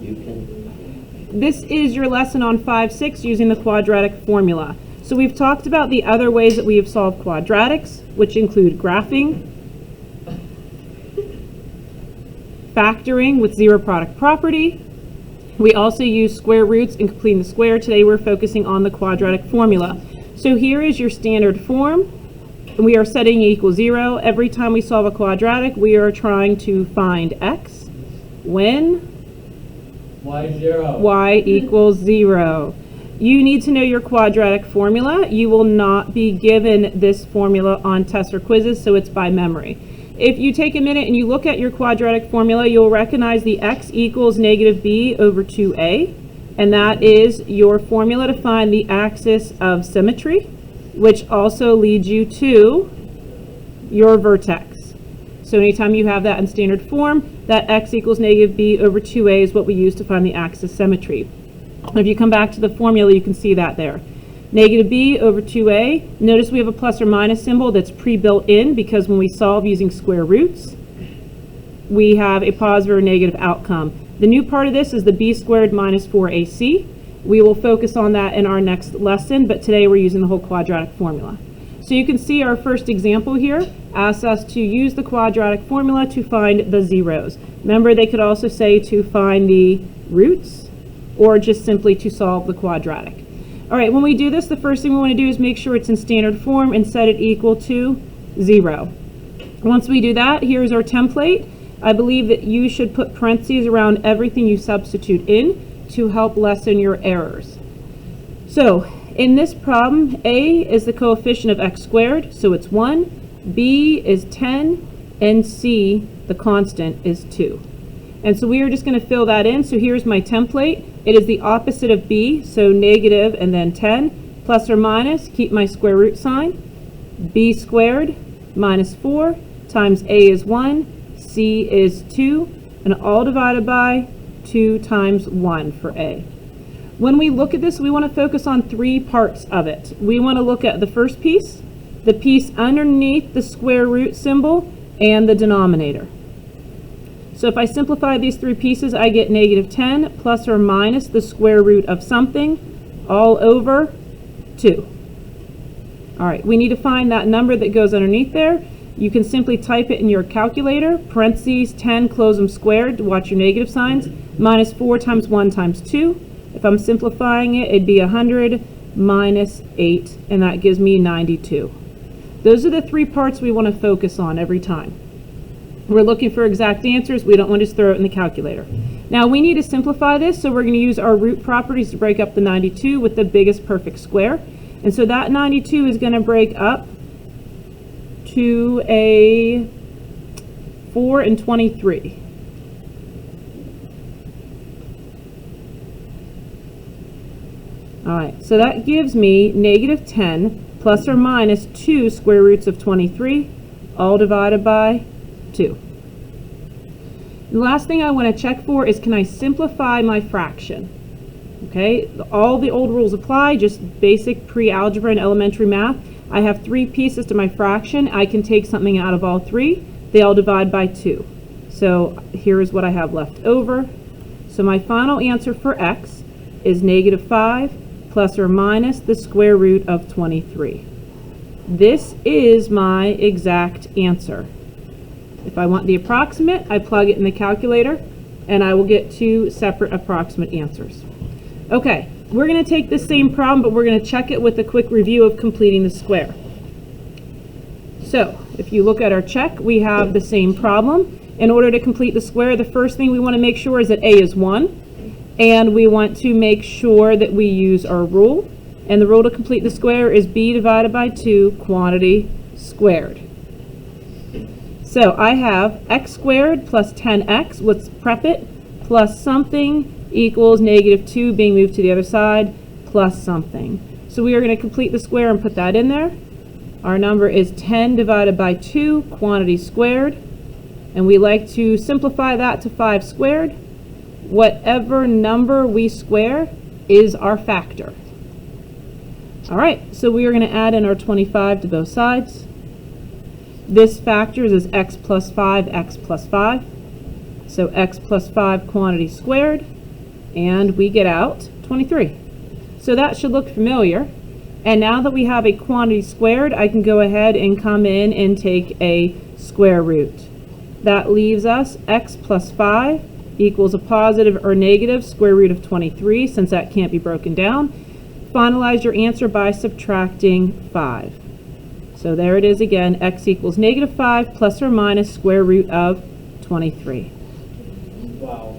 you can... This is your lesson on 5-6 using the quadratic formula. So we've talked about the other ways that we have solved quadratics, which include graphing, factoring with zero product property. We also use square roots in completing the square. Today we're focusing on the quadratic formula. So here is your standard form. We are setting equals 0. Every time we solve a quadratic, we are trying to find x when y equals 0. You need to know your quadratic formula. You will not be given this formula on tests or quizzes, so it's by memory. If you take a minute and you look at your quadratic formula, you'll recognize the x equals negative b over 2a, and that is your formula to find the axis of symmetry, which also leads you to your vertex. So anytime you have that in standard form, that x equals negative b over 2a is what we use to find the axis symmetry. If you come back to the formula, you can see that there. Negative b over 2a. Notice we have a plus or minus symbol that's pre-built in because when we solve using square roots, we have a positive or negative outcome. The new part of this is the b squared minus 4ac. We will focus on that in our next lesson, but today we're using the whole quadratic formula. So you can see our first example here asks us to use the quadratic formula to find the zeros. Remember, they could also say to find the roots or just simply to solve the quadratic. All right, when we do this, the first thing we want to do is make sure it's in standard form and set it equal to 0. Once we do that, here's our template. I believe that you should put parentheses around everything you substitute in to help lessen your errors. So in this problem, a is the coefficient of x squared, so it's 1, b is 10, and c, the constant, is 2. And so we are just going to fill that in. So here's my template. It is the opposite of b, so negative and then 10, plus or minus, keep my square root sign, b squared minus 4 times a is 1, c is 2, and all divided by 2 times 1 for a. When we look at this, we want to focus on 3 parts of it. We want to look at the first piece, the piece underneath the square root symbol, and the denominator. So if I simplify these 3 pieces, I get negative 10 plus or minus the square root of something all over 2. All right, we need to find that number that goes underneath there. You can simply type it in your calculator, parentheses 10, close them squared to watch your negative signs, minus 4 times 1 times 2. If I'm simplifying it, it'd be 100 minus 8, and that gives me 92. Those are the 3 parts we want to focus on every time. We're looking for exact answers. We don't want to just throw it in the calculator. Now we need to simplify this, so we're going to use our root properties to break up the 92 with the biggest perfect square. And so that 92 is going to break up to a 4 and 23. All right, so that gives me negative 10 plus or minus 2 square roots of 23, all divided by 2. The last thing I want to check for is, can I simplify my fraction? Okay, all the old rules apply, just basic pre-algebra and elementary math. I have 3 pieces to my fraction. I can take something out of all 3. They all divide by 2. So here is what I have left over. So my final answer for x is negative 5 plus or minus the square root of 23. This is my exact answer. If I want the approximate, I plug it in the calculator, and I will get 2 separate approximate answers. Okay, we're going to take this same problem, but we're going to check it with a quick review of completing the square. So, if you look at our check, we have the same problem. In order to complete the square, the first thing we want to make sure is that a is 1, and we want to make sure that we use our rule. And the rule to complete the square is b divided by 2 quantity squared. So I have x squared plus 10x, let's prep it, plus something equals negative 2 being moved to the other side, plus something. So we are going to complete the square and put that in there. Our number is 10 divided by 2 quantity squared, and we like to simplify that to 5 squared. Whatever number we square is our factor. All right, so we are going to add in our 25 to both sides. This factors is x plus 5, x plus 5. So x plus 5 quantity squared and we get out 23. So that should look familiar. And now that we have a quantity squared, I can go ahead and come in and take a square root. That leaves us x plus 5 equals a positive or negative square root of 23, since that can't be broken down. Finalize your answer by subtracting 5. So there it is again, x equals negative 5 plus or minus square root of 23. Wow.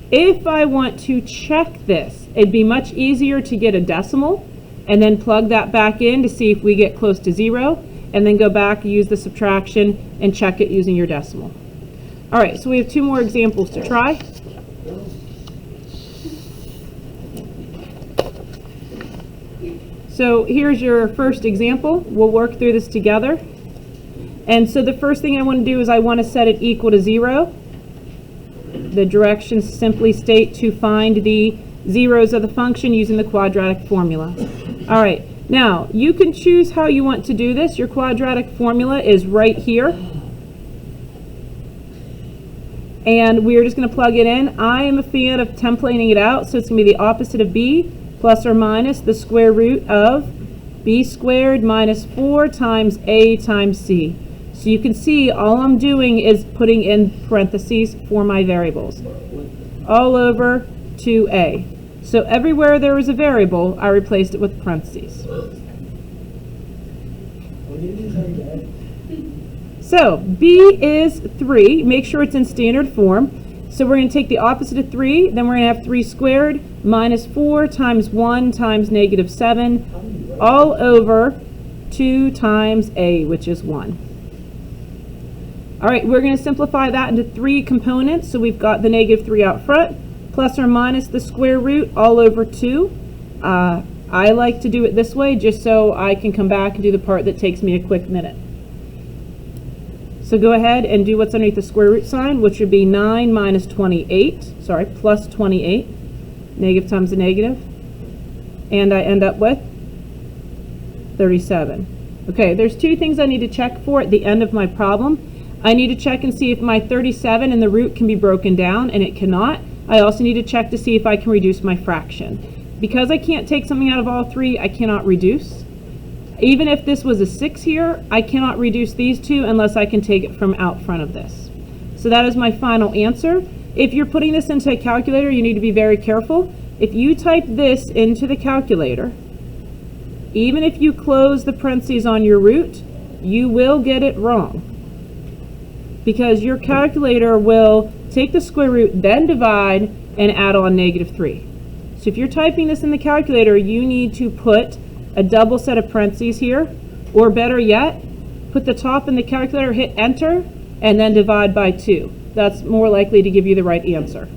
If I want to check this, it'd be much easier to get a decimal and then plug that back in to see if we get close to 0, and then go back, use the subtraction, and check it using your decimal. All right, so we have 2 more examples to try. So here's your first example. We'll work through this together. And so the first thing I want to do is I want to set it equal to 0. The directions simply state to find the zeros of the function using the quadratic formula. All right, now you can choose how you want to do this. Your quadratic formula is right here. And we're just going to plug it in. I am a fan of templating it out, so it's going to be the opposite of b, plus or minus the square root of b squared minus 4 times a times c. So you can see all I'm doing is putting in parentheses for my variables all over 2a. So everywhere there was a variable, I replaced it with parentheses. So b is 3. Make sure it's in standard form. So we're going to take the opposite of 3, then we're going to have 3 squared minus 4 times 1 times negative 7 all over 2 times a, which is 1. All right, we're going to simplify that into 3 components. So we've got the negative 3 out front, plus or minus the square root all over 2. I like to do it this way just so I can come back and do the part that takes me a quick minute. So go ahead and do what's underneath the square root sign, which would be 9 minus 28, sorry, plus 28, negative times a negative, and I end up with 37. Okay, there's 2 things I need to check for at the end of my problem. I need to check and see if my 37 and the root can be broken down, and it cannot. I also need to check to see if I can reduce my fraction. Because I can't take something out of all 3, I cannot reduce. Even if this was a 6 here, I cannot reduce these 2 unless I can take it from out front of this. So that is my final answer. If you're putting this into a calculator, you need to be very careful. If you type this into the calculator, even if you close the parentheses on your root, you will get it wrong. Because your calculator will take the square root, then divide, and add on negative 3. So if you're typing this in the calculator, you need to put a double set of parentheses here, or better yet, put the top in the calculator, hit enter, and then divide by 2. That's more likely to give you the right answer.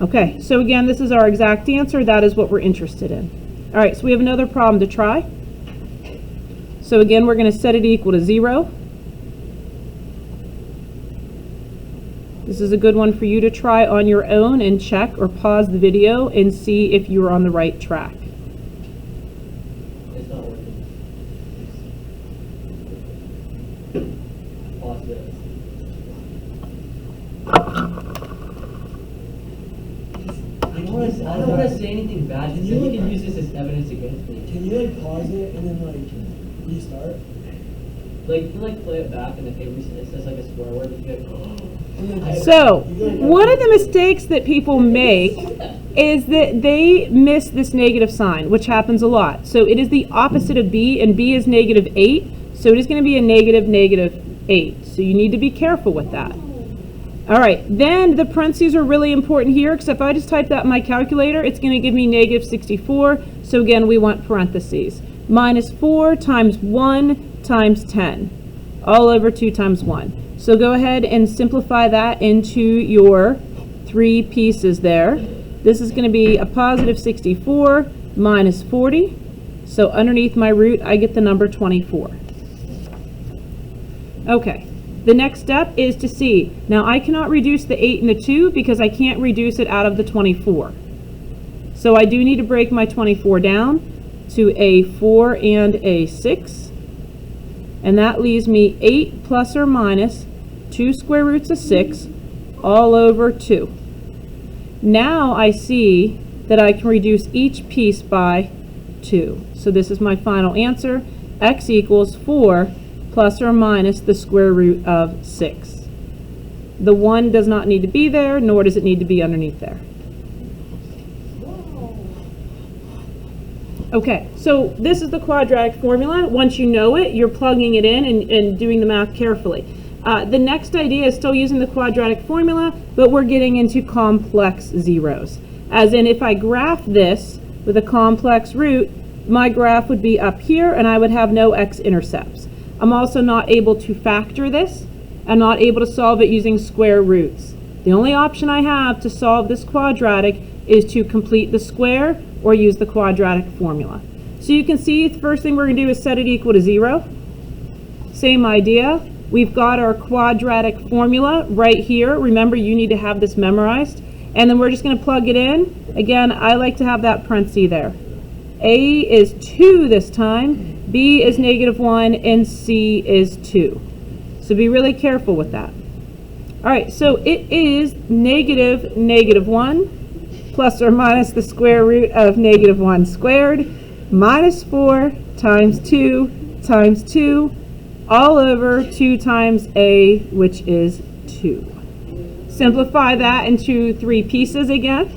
Okay, so again, this is our exact answer. That is what we're interested in. All right, so we have another problem to try. So again, we're going to set it equal to 0. This is a good one for you to try on your own and check or pause the video and see if you're on the right track. It's not working. Pause this. I don't want to say anything bad because then you can use this as evidence against me. Can you like pause it and then like restart? Like you can like play it back and then it says like a swear word and you go, So, one of the mistakes that people make is that they miss this negative sign, which happens a lot. So it is the opposite of b, and b is negative 8, so it is going to be a negative 8. So you need to be careful with that. All right, then the parentheses are really important here, because if I just type that in my calculator, it's going to give me negative 64. So again, we want parentheses. Minus 4 times 1 times 10, all over 2 times 1. So go ahead and simplify that into your 3 pieces there. This is going to be a positive 64 minus 40. So underneath my root, I get the number 24. Okay, the next step is to see. Now I cannot reduce the 8 and the 2 because I can't reduce it out of the 24. So I do need to break my 24 down to a 4 and a 6. And that leaves me 8 plus or minus 2 square roots of 6 all over 2. Now I see that I can reduce each piece by 2. So this is my final answer. X equals 4 plus or minus the square root of 6. The 1 does not need to be there, nor does it need to be underneath there. Okay, so this is the quadratic formula. Once you know it, you're plugging it in and doing the math carefully. The next idea is still using the quadratic formula, but we're getting into complex zeros. As in, if I graph this with a complex root, my graph would be up here and I would have no x-intercepts. I'm also not able to factor this. I'm not able to solve it using square roots. The only option I have to solve this quadratic is to complete the square or use the quadratic formula. So you can see the first thing we're going to do is set it equal to 0. Same idea. We've got our quadratic formula right here. Remember, you need to have this memorized. And then we're just going to plug it in. Again, I like to have that parenthesis there. A is 2 this time, B is -1, and C is 2. So be really careful with that. All right, so it is -1 plus or minus the square root of -1 squared minus 4 times 2 times 2 all over 2 times A, which is 2. Simplify that into 3 pieces again.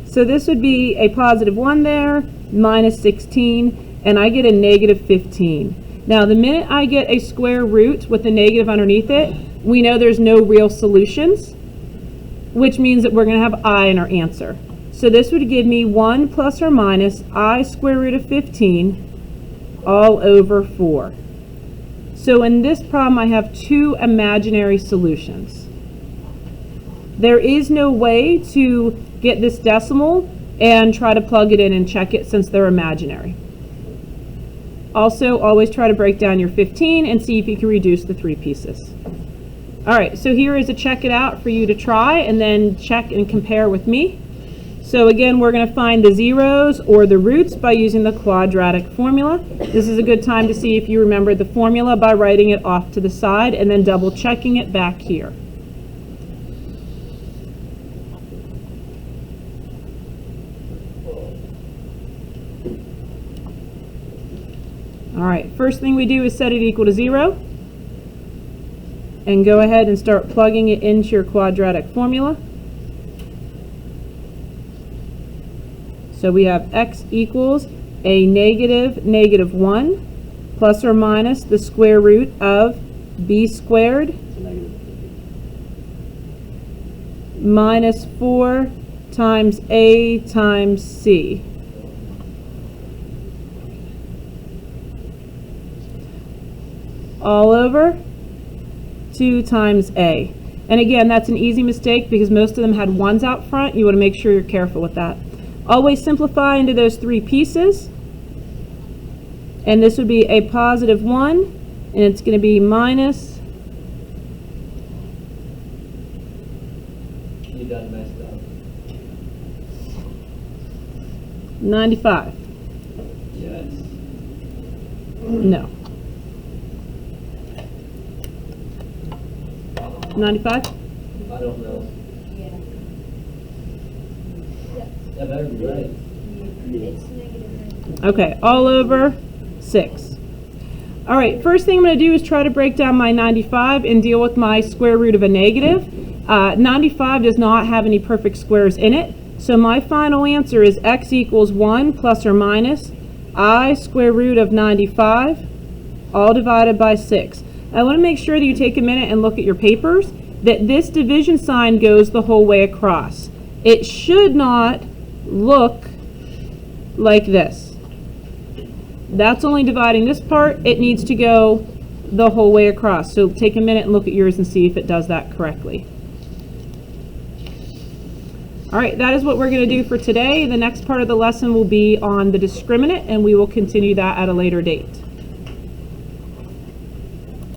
So this would be a +1 there, minus 16, and I get a -15. Now the minute I get a square root with a negative underneath it, we know there's no real solutions, which means that we're going to have I in our answer. So this would give me 1 plus or minus I square root of 15 all over 4. So in this problem, I have 2 imaginary solutions. There is no way to get this decimal and try to plug it in and check it since they're imaginary. Also, always try to break down your 15 and see if you can reduce the 3 pieces. All right, so here is a check it out for you to try and then check and compare with me. So again, we're going to find the zeros or the roots by using the quadratic formula. This is a good time to see if you remember the formula by writing it off to the side and then double checking it back here. All right, first thing we do is set it equal to 0. And go ahead and start plugging it into your quadratic formula. So we have x equals a -1 plus or minus the square root of b squared minus 4 times a times c. All over 2 times a. And again, that's an easy mistake because most of them had 1s out front. You want to make sure you're careful with that. Always simplify into those 3 pieces. And this would be a +1, and it's going to be minus. You done messed up. 95. Yes. No. 95? I don't know. That better be right. Okay, all over 6. All right, first thing I'm going to do is try to break down my 95 and deal with my square root of a negative. 95 does not have any perfect squares in it, so my final answer is x equals 1 plus or minus I square root of 95, all divided by 6. I want to make sure that you take a minute and look at your papers, that this division sign goes the whole way across. It should not look like this. That's only dividing this part. It needs to go the whole way across. So take a minute and look at yours and see if it does that correctly. All right, that is what we're going to do for today. The next part of the lesson will be on the discriminant, and we will continue that at a later date.